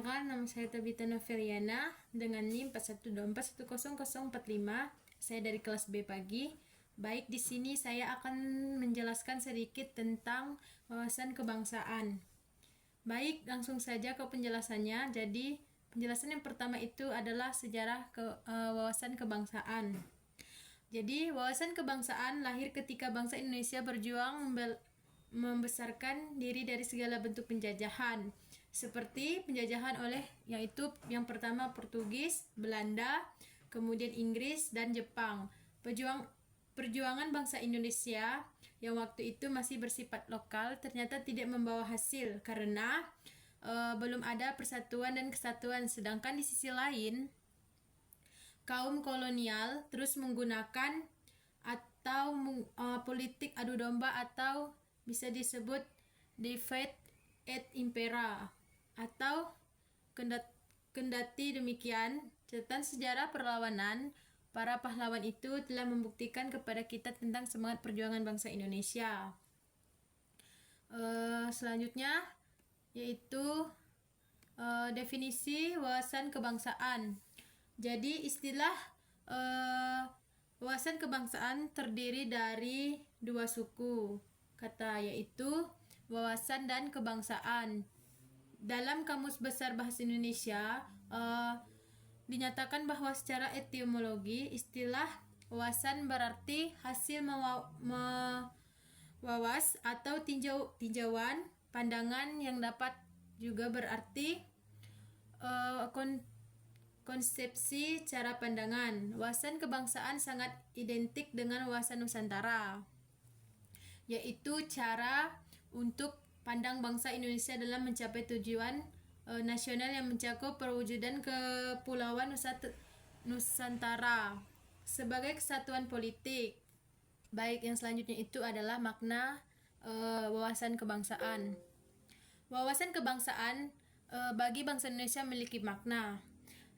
Perkenalkan, nama saya Tabita Noveliana dengan NIM 412410045. Saya dari kelas B pagi. Baik, di sini saya akan menjelaskan sedikit tentang wawasan kebangsaan. Baik, langsung saja ke penjelasannya. Jadi, penjelasan yang pertama itu adalah sejarah wawasan kebangsaan. Jadi, wawasan kebangsaan lahir ketika bangsa Indonesia berjuang membesarkan diri dari segala bentuk penjajahan, seperti penjajahan oleh yaitu yang pertama Portugis, Belanda, kemudian Inggris dan Jepang. Perjuangan bangsa Indonesia yang waktu itu masih bersifat lokal ternyata tidak membawa hasil karena belum ada persatuan dan kesatuan. Sedangkan di sisi lain, kaum kolonial terus menggunakan atau politik adu domba atau bisa disebut divide et impera, atau kendati demikian, catatan sejarah perlawanan para pahlawan itu telah membuktikan kepada kita tentang semangat perjuangan bangsa Indonesia. Selanjutnya yaitu definisi wawasan kebangsaan. Jadi istilah wawasan kebangsaan terdiri dari dua suku kata, yaitu wawasan dan kebangsaan. Dalam Kamus Besar Bahasa Indonesia dinyatakan bahwa secara etimologi istilah wawasan berarti hasil mewawas atau tinjauan pandangan, yang dapat juga berarti konsepsi cara pandangan. Wawasan kebangsaan sangat identik dengan wawasan Nusantara, yaitu cara untuk pandang bangsa Indonesia dalam mencapai tujuan nasional yang mencakup perwujudan kepulauan Nusantara sebagai kesatuan politik. Baik, yang selanjutnya itu adalah makna wawasan kebangsaan. Wawasan kebangsaan bagi bangsa Indonesia memiliki makna,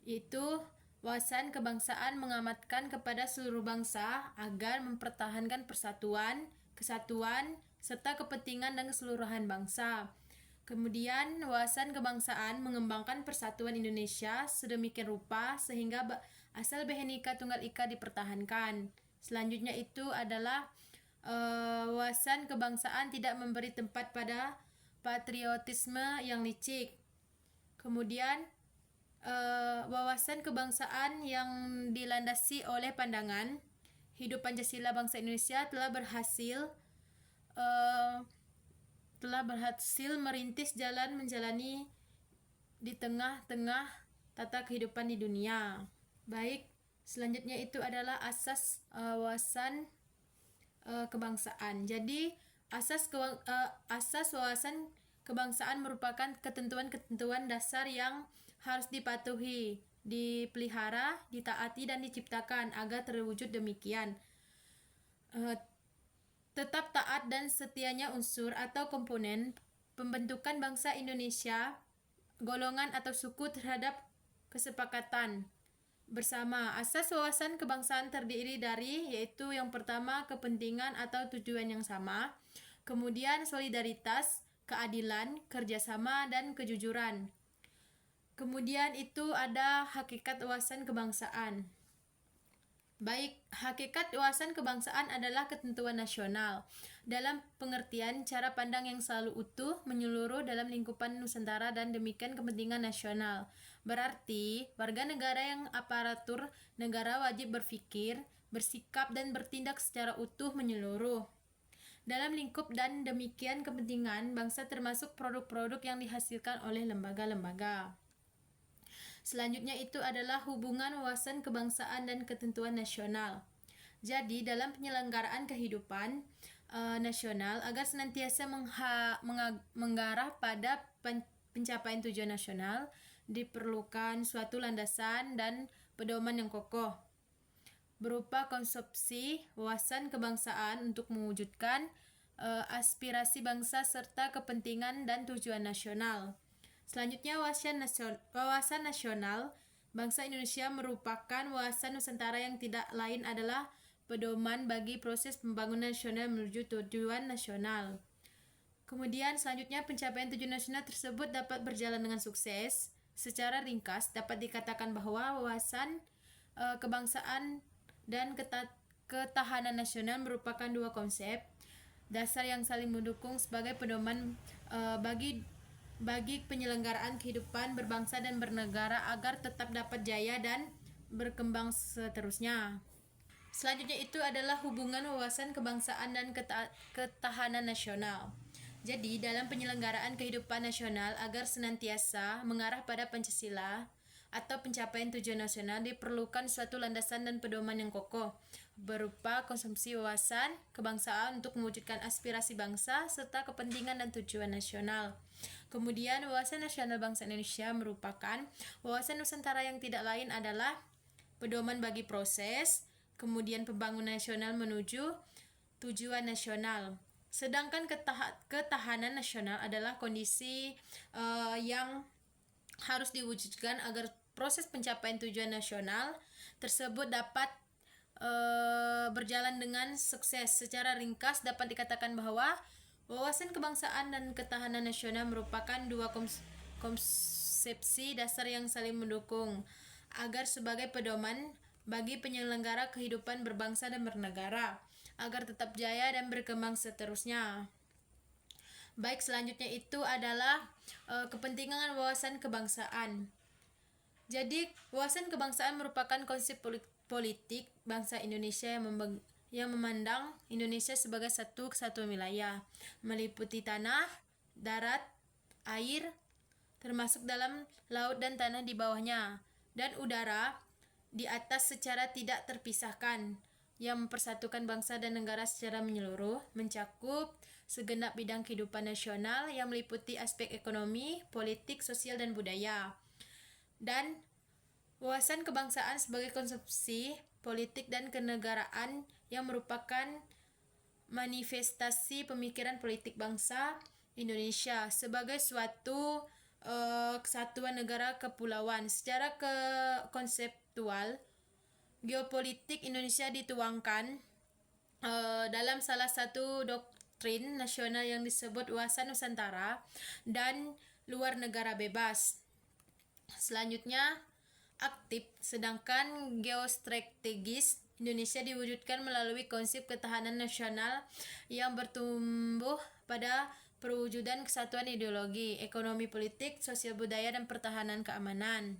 yaitu wawasan kebangsaan mengamatkan kepada seluruh bangsa agar mempertahankan persatuan, kesatuan, serta kepentingan dan keseluruhan bangsa. Kemudian, wawasan kebangsaan mengembangkan persatuan Indonesia sedemikian rupa sehingga asal Bhinneka Tunggal Ika dipertahankan. Selanjutnya itu adalah wawasan kebangsaan tidak memberi tempat pada patriotisme yang licik. Kemudian, wawasan kebangsaan yang dilandasi oleh pandangan hidup Pancasila bangsa Indonesia telah berhasil merintis jalan menjalani di tengah-tengah tata kehidupan di dunia. Baik, selanjutnya itu adalah asas wawasan kebangsaan. Jadi asas wawasan kebangsaan merupakan ketentuan-ketentuan dasar yang harus dipatuhi, dipelihara, ditaati, dan diciptakan agar terwujud demikian. Tetap taat dan setianya unsur atau komponen pembentukan bangsa Indonesia, golongan atau suku terhadap kesepakatan bersama. Asas wawasan kebangsaan terdiri dari, yaitu yang pertama kepentingan atau tujuan yang sama, kemudian solidaritas, keadilan, kerjasama, dan kejujuran. Kemudian itu ada hakikat wawasan kebangsaan. Baik, hakikat wawasan kebangsaan adalah ketentuan nasional dalam pengertian cara pandang yang selalu utuh, menyeluruh dalam lingkupan Nusantara dan demikian kepentingan nasional. Berarti, warga negara yang aparatur negara wajib berpikir, bersikap, dan bertindak secara utuh menyeluruh dalam lingkup dan demikian kepentingan bangsa termasuk produk-produk yang dihasilkan oleh lembaga-lembaga. Selanjutnya itu adalah hubungan wawasan kebangsaan dan ketentuan nasional. Jadi dalam penyelenggaraan kehidupan nasional agar senantiasa mengarah pada pencapaian tujuan nasional, diperlukan suatu landasan dan pedoman yang kokoh berupa konsepsi wawasan kebangsaan untuk mewujudkan aspirasi bangsa serta kepentingan dan tujuan nasional. Selanjutnya, wawasan nasional bangsa Indonesia merupakan wawasan Nusantara yang tidak lain adalah pedoman bagi proses pembangunan nasional menuju tujuan nasional. Kemudian selanjutnya, pencapaian tujuan nasional tersebut dapat berjalan dengan sukses Secara ringkas dapat dikatakan bahwa wawasan kebangsaan dan ketahanan nasional merupakan dua konsep dasar yang saling mendukung sebagai pedoman bagi penyelenggaraan kehidupan berbangsa dan bernegara agar tetap dapat jaya dan berkembang seterusnya. Selanjutnya itu adalah hubungan wawasan kebangsaan dan ketahanan nasional. Jadi, dalam penyelenggaraan kehidupan nasional agar senantiasa mengarah pada Pancasila atau pencapaian tujuan nasional diperlukan suatu landasan dan pedoman yang kokoh berupa konsumsi wawasan kebangsaan untuk mewujudkan aspirasi bangsa serta kepentingan dan tujuan nasional. Kemudian, wawasan nasional bangsa Indonesia merupakan wawasan Nusantara yang tidak lain adalah pedoman bagi proses, kemudian pembangunan nasional menuju tujuan nasional. Sedangkan ketahanan nasional adalah kondisi yang harus diwujudkan agar proses pencapaian tujuan nasional tersebut dapat berjalan dengan sukses. Secara ringkas dapat dikatakan bahwa wawasan kebangsaan dan ketahanan nasional merupakan dua konsepsi dasar yang saling mendukung agar sebagai pedoman bagi penyelenggara kehidupan berbangsa dan bernegara agar tetap jaya dan berkembang seterusnya. Baik, selanjutnya itu adalah kepentingan wawasan kebangsaan. Jadi, wawasan kebangsaan merupakan konsep politik bangsa Indonesia yang memandang Indonesia sebagai satu kesatuan wilayah, meliputi tanah, darat, air, termasuk dalam laut dan tanah di bawahnya, dan udara di atas secara tidak terpisahkan, yang mempersatukan bangsa dan negara secara menyeluruh, mencakup segenap bidang kehidupan nasional yang meliputi aspek ekonomi, politik, sosial, dan budaya. Dan wawasan kebangsaan sebagai konsepsi politik dan kenegaraan yang merupakan manifestasi pemikiran politik bangsa Indonesia sebagai suatu kesatuan negara kepulauan. Secara konseptual, geopolitik Indonesia dituangkan dalam salah satu doktrin nasional yang disebut wawasan Nusantara dan luar negara bebas. Selanjutnya, aktif, sedangkan geostrategis Indonesia diwujudkan melalui konsep ketahanan nasional yang bertumbuh pada perwujudan kesatuan ideologi, ekonomi, politik, sosial, budaya, dan pertahanan keamanan.